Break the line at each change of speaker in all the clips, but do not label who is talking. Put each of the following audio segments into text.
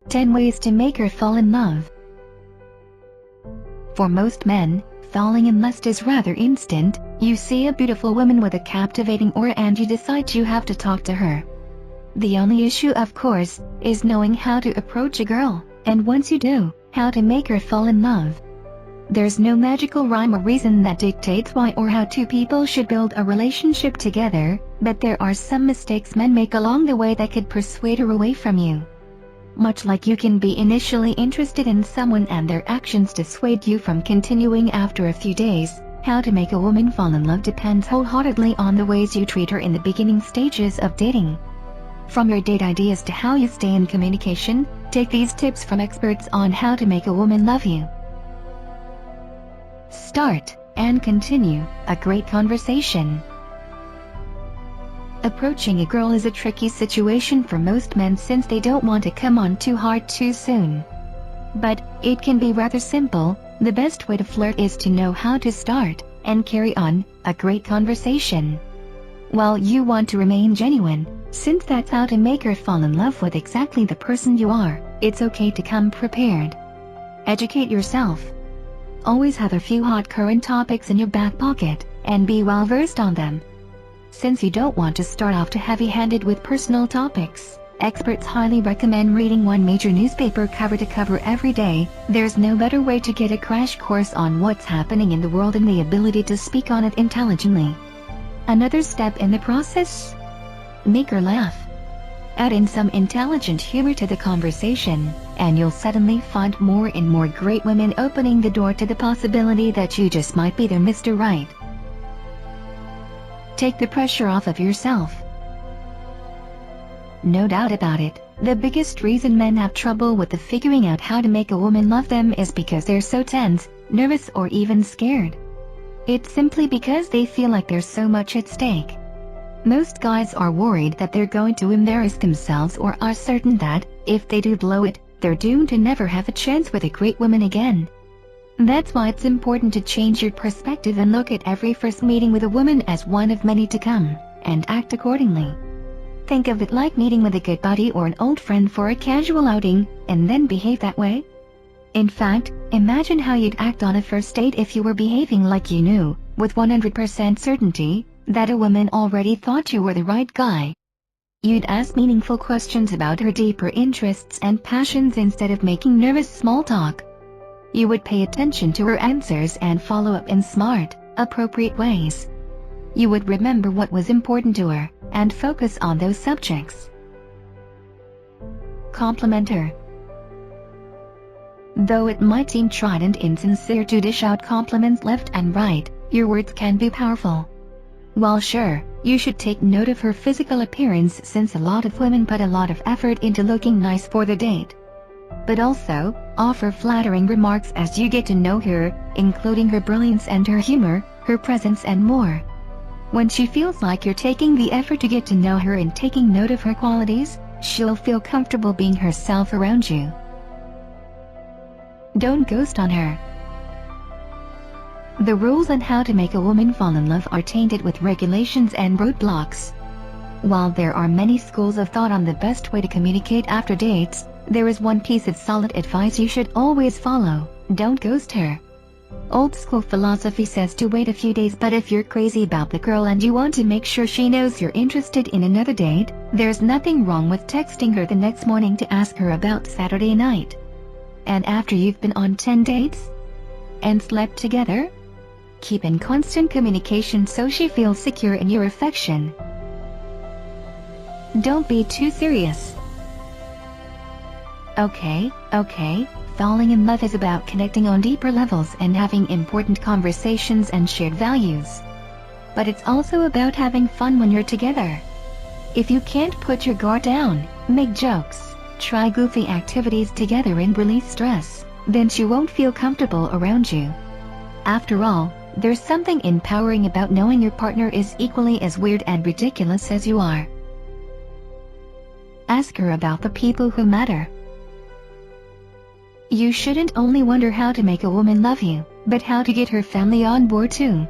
10 ways to make her fall in love. For most men, falling in lust is rather instant. You see a beautiful woman with a captivating aura and you decide you have to talk to her. The only issue, of course, is knowing how to approach a girl, and once you do, how to make her fall in love. There's no magical rhyme or reason that dictates why or how two people should build a relationship together, but there are some mistakes men make along the way that could persuade her away from you. Much like you can be initially interested in someone and their actions dissuade you from continuing after a few days, how to make a woman fall in love depends wholeheartedly on the ways you treat her in the beginning stages of dating. From your date ideas to how you stay in communication, take these tips from experts on how to make a woman love you. Start and continue a great conversation. Approaching a girl is a tricky situation for most men since they don't want to come on too hard too soon. But it can be rather simple. The best way to flirt is to know how to start and carry on a great conversation. While you want to remain genuine, since that's how to make her fall in love with exactly the person you are, it's okay to come prepared. Educate yourself. Always have a few hot current topics in your back pocket, and be well versed on them. Since you don't want to start off too heavy-handed with personal topics, experts highly recommend reading one major newspaper cover to cover every day. There's no better way to get a crash course on what's happening in the world and the ability to speak on it intelligently. Another step in the process? Make her laugh. Add in some intelligent humor to the conversation, and you'll suddenly find more and more great women opening the door to the possibility that you just might be their Mr. Right. Take the pressure off of yourself. No doubt about it, the biggest reason men have trouble with figuring out how to make a woman love them is because they're so tense, nervous, or even scared. It's simply because they feel like there's so much at stake. Most guys are worried that they're going to embarrass themselves or are certain that, if they do blow it, they're doomed to never have a chance with a great woman again. That's why it's important to change your perspective and look at every first meeting with a woman as one of many to come, and act accordingly. Think of it like meeting with a good buddy or an old friend for a casual outing, and then behave that way. In fact, imagine how you'd act on a first date if you were behaving like you knew, with 100% certainty, that a woman already thought you were the right guy. You'd ask meaningful questions about her deeper interests and passions instead of making nervous small talk. You would pay attention to her answers and follow up in smart, appropriate ways. You would remember what was important to her, and focus on those subjects. Compliment her. Though it might seem trite and insincere to dish out compliments left and right, your words can be powerful. While sure, you should take note of her physical appearance since a lot of women put a lot of effort into looking nice for the date. But also, offer flattering remarks as you get to know her, including her brilliance and her humor, her presence and more. When she feels like you're taking the effort to get to know her and taking note of her qualities, she'll feel comfortable being herself around you. Don't ghost on her. The rules on how to make a woman fall in love are tainted with regulations and roadblocks. While there are many schools of thought on the best way to communicate after dates, there is one piece of solid advice you should always follow: don't ghost her. Old school philosophy says to wait a few days, but if you're crazy about the girl and you want to make sure she knows you're interested in another date, there's nothing wrong with texting her the next morning to ask her about Saturday night. And after you've been on 10 dates? And slept together? Keep in constant communication so she feels secure in your affection. Don't be too serious. Okay, falling in love is about connecting on deeper levels and having important conversations and shared values. But it's also about having fun when you're together. If you can't put your guard down, make jokes, try goofy activities together and release stress, then she won't feel comfortable around you. After all, there's something empowering about knowing your partner is equally as weird and ridiculous as you are. Ask her about the people who matter. You shouldn't only wonder how to make a woman love you, but how to get her family on board too.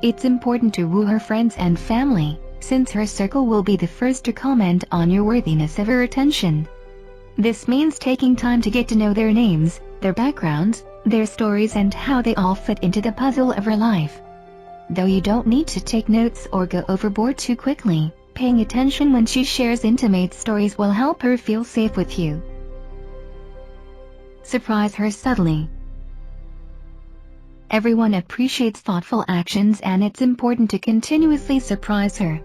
It's important to woo her friends and family, since her circle will be the first to comment on your worthiness of her attention. This means taking time to get to know their names, their backgrounds, their stories, and how they all fit into the puzzle of her life. Though you don't need to take notes or go overboard too quickly, paying attention when she shares intimate stories will help her feel safe with you. Surprise her subtly. Everyone appreciates thoughtful actions, and it's important to continuously surprise her.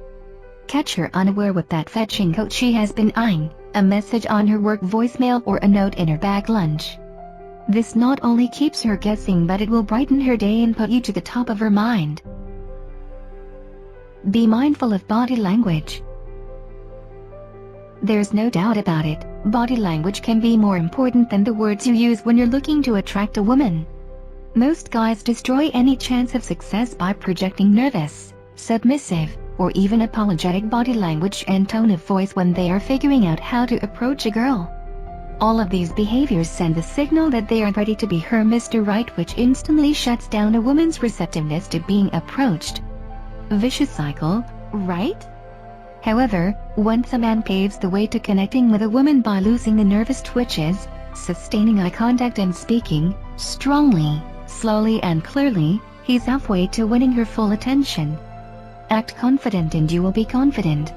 Catch her unaware with that fetching coat she has been eyeing, a message on her work voicemail, or a note in her bag lunch. This not only keeps her guessing, but it will brighten her day and put you to the top of her mind. Be mindful of body language. There's no doubt about it, body language can be more important than the words you use when you're looking to attract a woman. Most guys destroy any chance of success by projecting nervous, submissive, or even apologetic body language and tone of voice when they are figuring out how to approach a girl. All of these behaviors send the signal that they are ready to be her Mr. Right, which instantly shuts down a woman's receptiveness to being approached. Vicious cycle, right? However, once a man paves the way to connecting with a woman by losing the nervous twitches, sustaining eye contact, and speaking strongly, slowly, and clearly, he's halfway to winning her full attention. Act confident and you will be confident.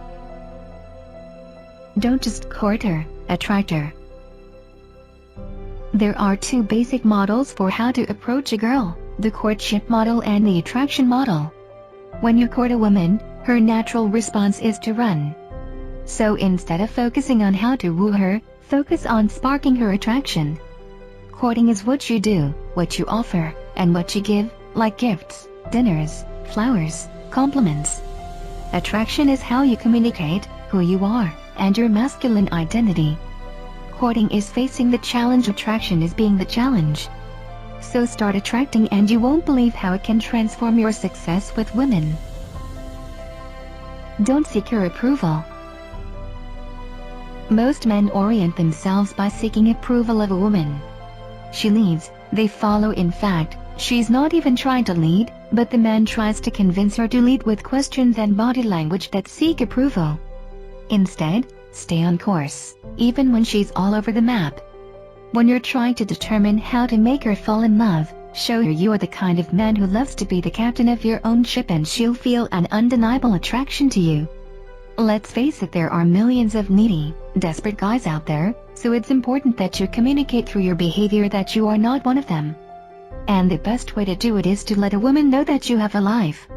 Don't just court her, attract her. There are two basic models for how to approach a girl, the courtship model and the attraction model. When you court a woman, her natural response is to run. So instead of focusing on how to woo her, focus on sparking her attraction. Courting is what you do, what you offer, and what you give, like gifts, dinners, flowers, compliments. Attraction is how you communicate who you are and your masculine identity. Courting is facing the challenge, attraction is being the challenge. So start attracting and you won't believe how it can transform your success with women. Don't seek her approval. Most men orient themselves by seeking approval of a woman. She leads, they follow. In fact, she's not even trying to lead, but the man tries to convince her to lead with questions and body language that seek approval. Instead, stay on course, even when she's all over the map. When you're trying to determine how to make her fall in love, show her you are the kind of man who loves to be the captain of your own ship, and she'll feel an undeniable attraction to you. Let's face it, there are millions of needy, desperate guys out there, so it's important that you communicate through your behavior that you are not one of them. And the best way to do it is to let a woman know that you have a life.